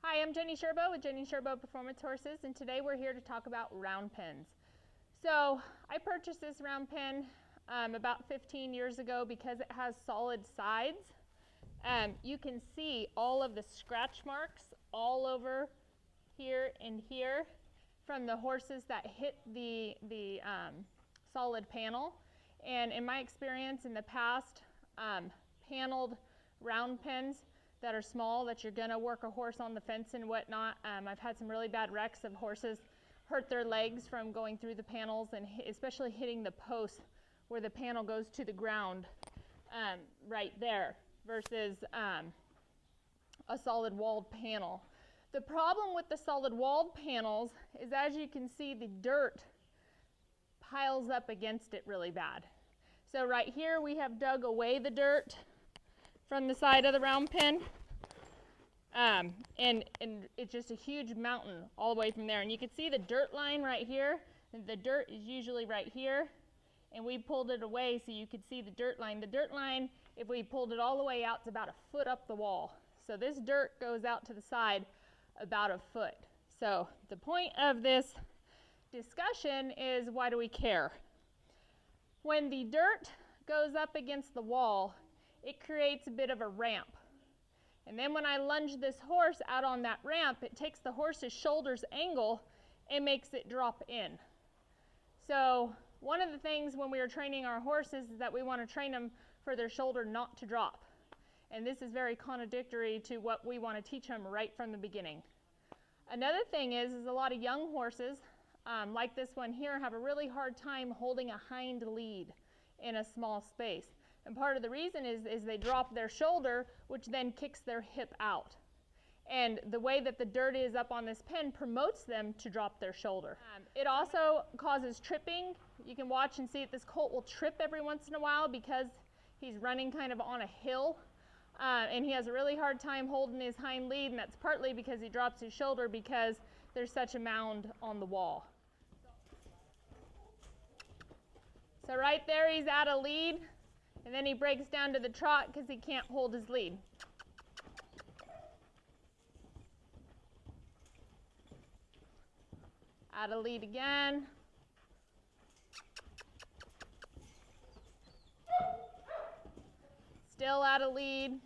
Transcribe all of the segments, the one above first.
Hi, I'm Jenny Sherbo with Jenny Sherbo Performance Horses, and today we're here to talk about round pens. So I purchased this round pen about 15 years ago because it has solid sides. You can see all of the scratch marks all over here and here from the horses that hit the solid panel. And in my experience in the past, paneled round pens that are small, that you're going to work a horse on the fence and whatnot. I've had some really bad wrecks of horses hurt their legs from going through the panels, and especially hitting the post where the panel goes to the ground right there versus a solid walled panel. The problem with the solid walled panels is, as you can see, the dirt piles up against it really bad. So right here we have dug away the dirt from the side of the round pen, and it's just a huge mountain all the way from there. And you can see the dirt line right here, and the dirt is usually right here, and we pulled it away so you could see the dirt line. The dirt line, if we pulled it all the way out, it's about a foot up the wall. So this dirt goes out to the side about a foot. So the point of this discussion is, why do we care? When the dirt goes up against the wall, it creates a bit of a ramp. And then when I lunge this horse out on that ramp, it takes the horse's shoulders angle and makes it drop in. So one of the things when we are training our horses is that we want to train them for their shoulder not to drop. And this is very contradictory to what we want to teach them right from the beginning. Another thing is a lot of young horses, like this one here, have a really hard time holding a hind lead in a small space. And part of the reason is they drop their shoulder, which then kicks their hip out. And the way that the dirt is up on this pen promotes them to drop their shoulder. It also causes tripping. You can watch and see that this colt will trip every once in a while because he's running kind of on a hill. And he has a really hard time holding his hind lead, and that's partly because he drops his shoulder because there's such a mound on the wall. So right there he's at a lead. And then he breaks down to the trot because he can't hold his lead. Out of lead again. Still out of lead.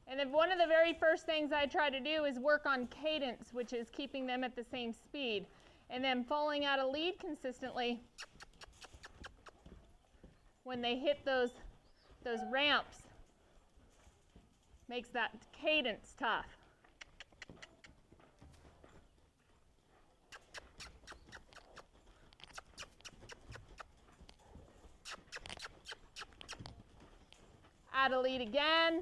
And then one of the very first things I try to do is work on cadence, which is keeping them at the same speed. And then falling out of lead consistently when they hit those ramps makes that cadence tough. Out of lead again.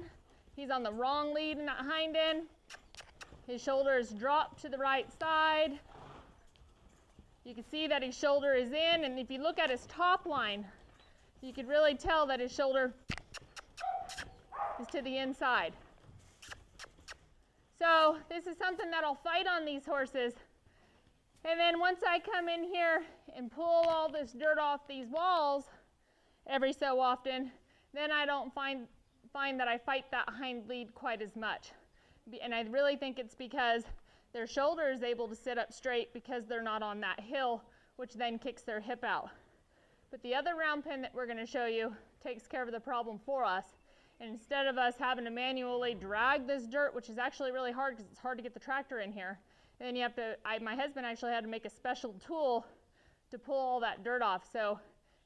He's on the wrong lead and not hind end. His shoulder is dropped to the right side. You can see that his shoulder is in, and if you look at his top line, you could really tell that his shoulder is to the inside. So this is something that I'll fight on these horses. And then once I come in here and pull all this dirt off these walls every so often, then I don't find that I fight that hind lead quite as much. And I really think it's because their shoulder is able to sit up straight because they're not on that hill, which then kicks their hip out. But the other round pen that we're going to show you takes care of the problem for us. And instead of us having to manually drag this dirt, which is actually really hard because it's hard to get the tractor in here, and then you have to, my husband actually had to make a special tool to pull all that dirt off. So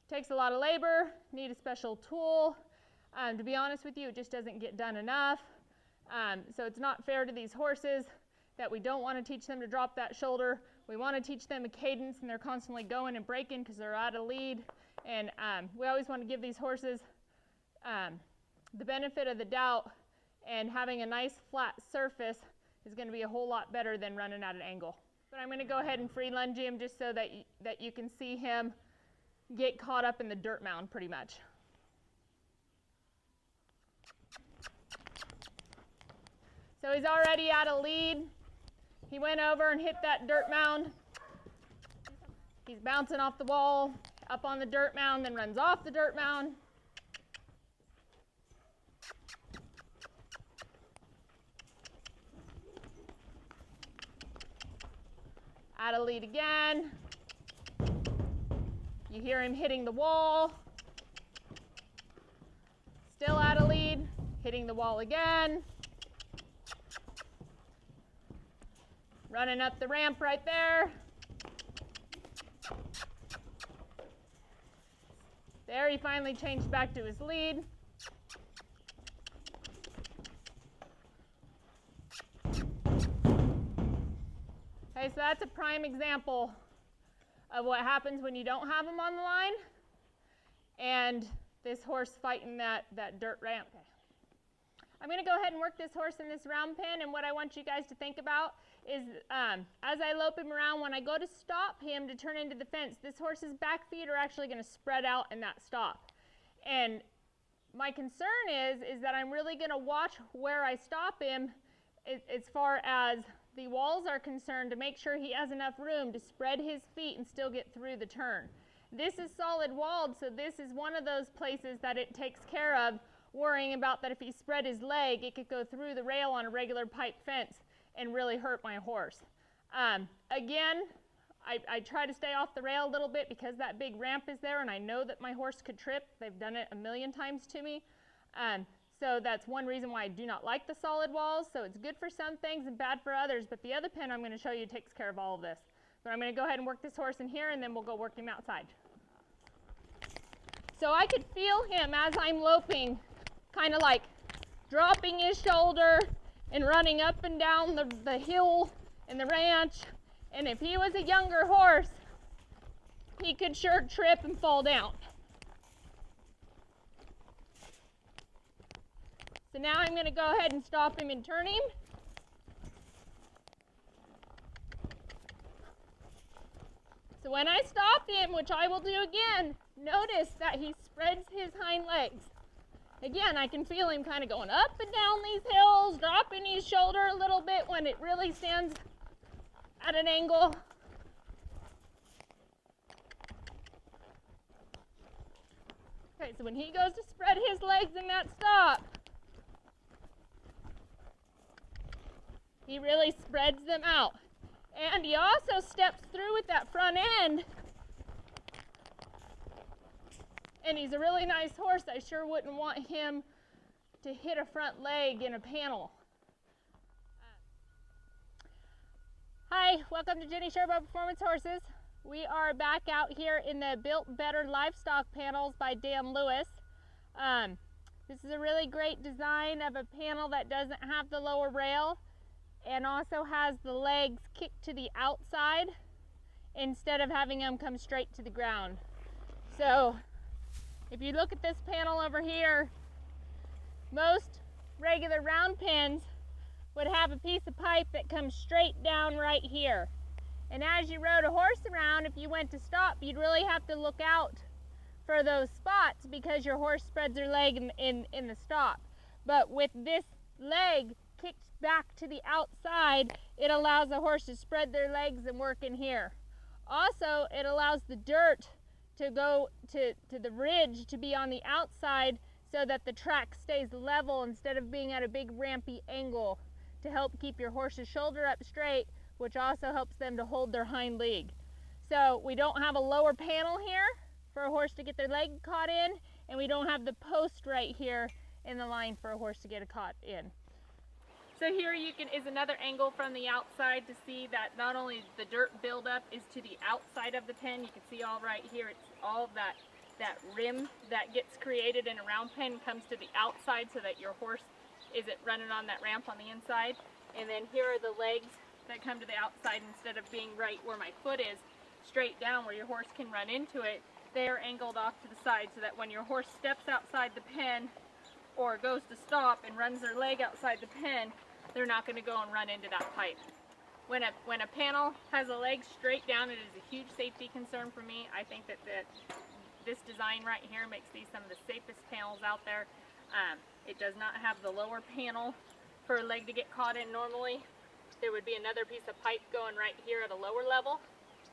it takes a lot of labor, need a special tool. To be honest with you, it just doesn't get done enough. So it's not fair to these horses that we don't want to teach them to drop that shoulder. We want to teach them a cadence, and they're constantly going and breaking because they're out of lead. And we always want to give these horses the benefit of the doubt, and having a nice flat surface is going to be a whole lot better than running at an angle. But I'm going to go ahead and free lunge him just so that you can see him get caught up in the dirt mound pretty much. So he's already out of lead. He went over and hit that dirt mound. He's bouncing off the wall, up on the dirt mound, then runs off the dirt mound. Out of lead again. You hear him hitting the wall. Still out of lead, hitting the wall again. Running up the ramp right there. There, he finally changed back to his lead. Okay, so that's a prime example of what happens when you don't have them on the line and this horse fighting that dirt ramp. I'm going to go ahead and work this horse in this round pen, and what I want you guys to think about is as I lope him around, when I go to stop him to turn into the fence, this horse's back feet are actually going to spread out in that stop. And my concern is that I'm really going to watch where I stop him as far as the walls are concerned to make sure he has enough room to spread his feet and still get through the turn. This is solid walled, so this is one of those places that it takes care of, worrying about that if he spread his leg, it could go through the rail on a regular pipe fence and really hurt my horse. Again, I try to stay off the rail a little bit because that big ramp is there and I know that my horse could trip. They've done it a million times to me. So that's one reason why I do not like the solid walls. So it's good for some things and bad for others, but the other pen I'm going to show you takes care of all of this. But I'm going to go ahead and work this horse in here and then we'll go work him outside. So I could feel him as I'm loping, kind of like dropping his shoulder and running up and down the hill in the ranch. And if he was a younger horse, he could sure trip and fall down. So now I'm going to go ahead and stop him and turn him. So when I stop him, which I will do again, notice that he spreads his hind legs. Again, I can feel him kind of going up and down these hills, dropping his shoulder a little bit when it really stands at an angle. Okay, so when he goes to spread his legs in that stop, he really spreads them out. And he also steps through with that front end. And he's a really nice horse. I sure wouldn't want him to hit a front leg in a panel. Hi, welcome to Jenny Sherbo Performance Horses. We are back out here in the Built Better Livestock panels by Dan Lewis. This is a really great design of a panel that doesn't have the lower rail and also has the legs kicked to the outside instead of having them come straight to the ground. So if you look at this panel over here, most regular round pens would have a piece of pipe that comes straight down right here. And as you rode a horse around, if you went to stop, you'd really have to look out for those spots because your horse spreads their leg in the stop. But with this leg kicked back to the outside, it allows the horse to spread their legs and work in here. Also, it allows the dirt to go to the ridge to be on the outside so that the track stays level instead of being at a big rampy angle, to help keep your horse's shoulder up straight, which also helps them to hold their hind leg. So we don't have a lower panel here for a horse to get their leg caught in, and we don't have the post right here in the line for a horse to get it caught in. So here is another angle from the outside to see that not only the dirt buildup is to the outside of the pen. You can see all right here, it's all that rim that gets created in a round pen comes to the outside so that your horse isn't running on that ramp on the inside. And then here are the legs that come to the outside instead of being right where my foot is, straight down where your horse can run into it. They are angled off to the side so that when your horse steps outside the pen or goes to stop and runs their leg outside the pen, they're not going to go and run into that pipe. When a panel has a leg straight down, it is a huge safety concern for me. I think that this design right here makes these some of the safest panels out there. It does not have the lower panel for a leg to get caught in. Normally there would be another piece of pipe going right here at a lower level,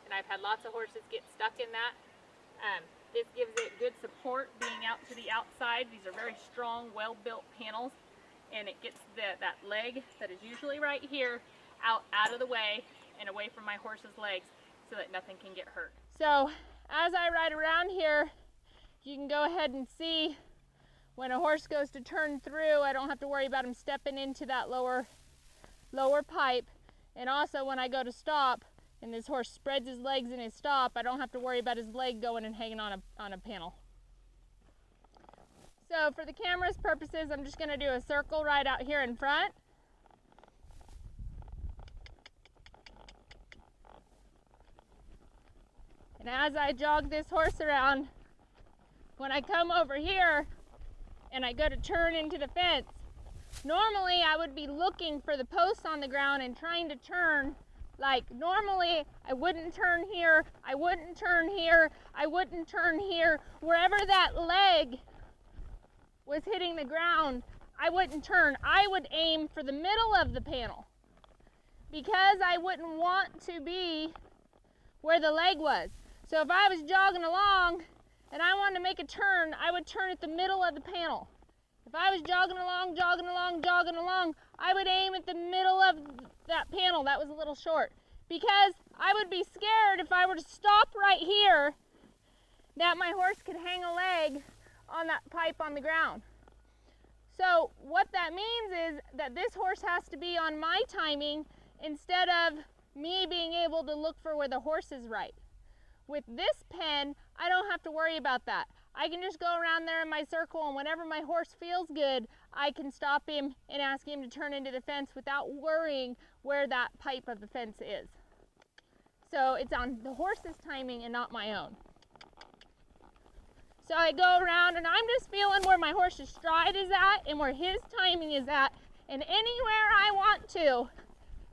and I've had lots of horses get stuck in that. This gives it good support being out to the outside. These are very strong, well-built panels, and it gets that leg that is usually right here out of the way, and away from my horse's legs so that nothing can get hurt. So as I ride around here, you can go ahead and see when a horse goes to turn through, I don't have to worry about him stepping into that lower pipe. And also when I go to stop and this horse spreads his legs in his stop, I don't have to worry about his leg going and hanging on a panel. So for the camera's purposes, I'm just going to do a circle right out here in front. And as I jog this horse around, when I come over here and I go to turn into the fence, normally I would be looking for the posts on the ground and trying to turn. Like normally I wouldn't turn here, I wouldn't turn here, I wouldn't turn here. Wherever that leg was hitting the ground, I wouldn't turn. I would aim for the middle of the panel because I wouldn't want to be where the leg was. So if I was jogging along and I wanted to make a turn, I would turn at the middle of the panel. If I was jogging along, I would aim at the middle of that panel. That was a little short. Because I would be scared if I were to stop right here that my horse could hang a leg on that pipe on the ground. So what that means is that this horse has to be on my timing instead of me being able to look for where the horse is right. With this pen, I don't have to worry about that. I can just go around there in my circle, and whenever my horse feels good, I can stop him and ask him to turn into the fence without worrying where that pipe of the fence is. So it's on the horse's timing and not my own. So I go around and I'm just feeling where my horse's stride is at and where his timing is at, and anywhere I want to,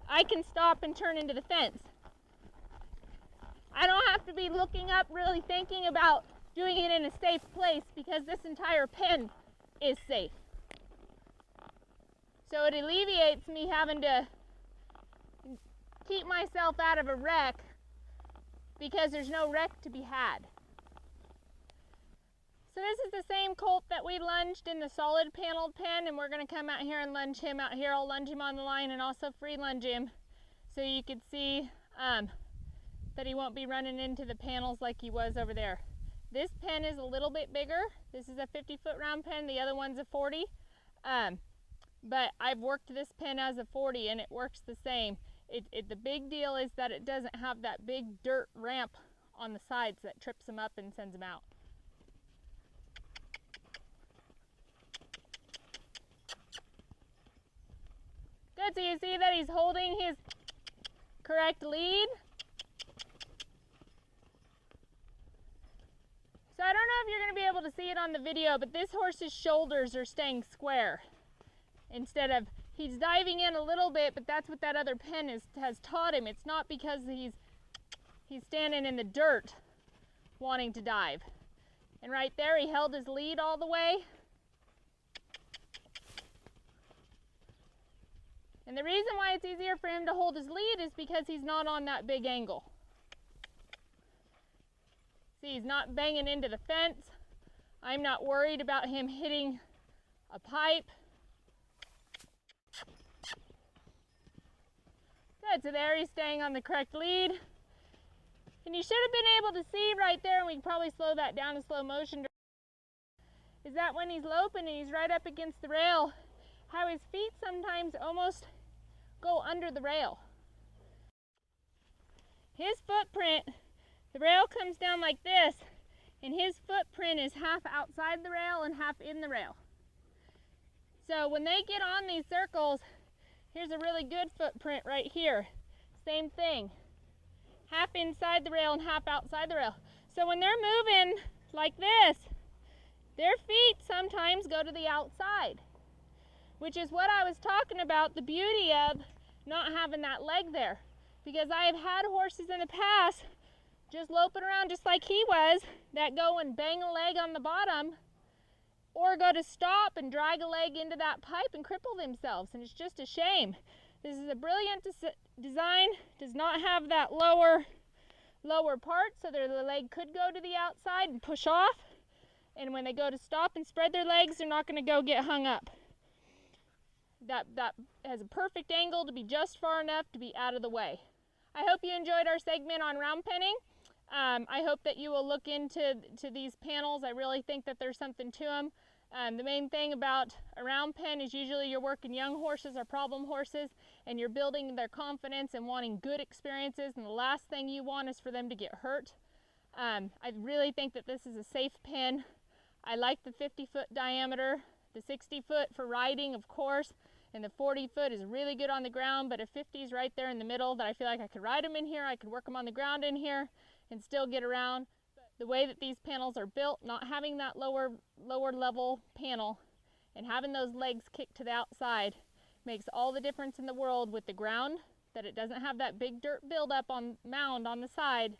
I can stop and turn into the fence. I don't have to be looking up really thinking about doing it in a safe place because this entire pen is safe. So it alleviates me having to keep myself out of a wreck because there's no wreck to be had. So this is the same colt that we lunged in the solid paneled pen, and we're going to come out here and lunge him out here. I'll lunge him on the line and also free lunge him so you can see that he won't be running into the panels like he was over there. This pen is a little bit bigger. This is a 50-foot round pen. The other one's a 40. But I've worked this pen as a 40 and it works the same. The big deal is that it doesn't have that big dirt ramp on the sides that trips him up and sends him out. Good, so you see that he's holding his correct lead. So I don't know if you're going to be able to see it on the video, but this horse's shoulders are staying square. Instead of, he's diving in a little bit, but that's what that other pen has taught him. It's not because he's standing in the dirt wanting to dive. And right there, he held his lead all the way. And the reason why it's easier for him to hold his lead is because he's not on that big angle. See, he's not banging into the fence. I'm not worried about him hitting a pipe. Good, so there he's staying on the correct lead. And you should have been able to see right there, and we can probably slow that down to slow motion, is that when he's loping and he's right up against the rail, how his feet sometimes almost go under the rail. His footprint, the rail comes down like this, and his footprint is half outside the rail and half in the rail. So when they get on these circles, here's a really good footprint right here. Same thing. Half inside the rail and half outside the rail. So when they're moving like this, their feet sometimes go to the outside, which is what I was talking about, the beauty of not having that leg there. Because I have had horses in the past just loping around just like he was, that go and bang a leg on the bottom, or go to stop and drag a leg into that pipe and cripple themselves, and it's just a shame. This is a brilliant design, does not have that lower part, so their leg could go to the outside and push off, and when they go to stop and spread their legs, they're not going to go get hung up. That has a perfect angle to be just far enough to be out of the way. I hope you enjoyed our segment on round penning. I hope that you will look into these panels. I really think that there's something to them. The main thing about a round pen is usually you're working young horses or problem horses, and you're building their confidence and wanting good experiences, and the last thing you want is for them to get hurt. I really think that this is a safe pen. I like the 50-foot diameter, the 60-foot for riding, of course, and the 40-foot is really good on the ground, but a 50 is right there in the middle that I feel like I could ride them in here, I could work them on the ground in here, and still get around. The way that these panels are built, not having that lower level panel and having those legs kicked to the outside makes all the difference in the world with the ground, that it doesn't have that big dirt buildup on mound on the side,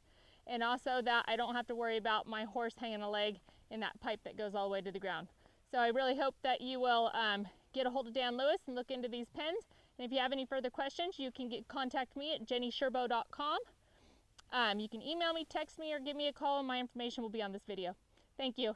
and also that I don't have to worry about my horse hanging a leg in that pipe that goes all the way to the ground. So I really hope that you will get a hold of Dan Lewis and look into these pens. And if you have any further questions, you can contact me at jennysherbo.com. You can email me, text me, or give me a call, and my information will be on this video. Thank you.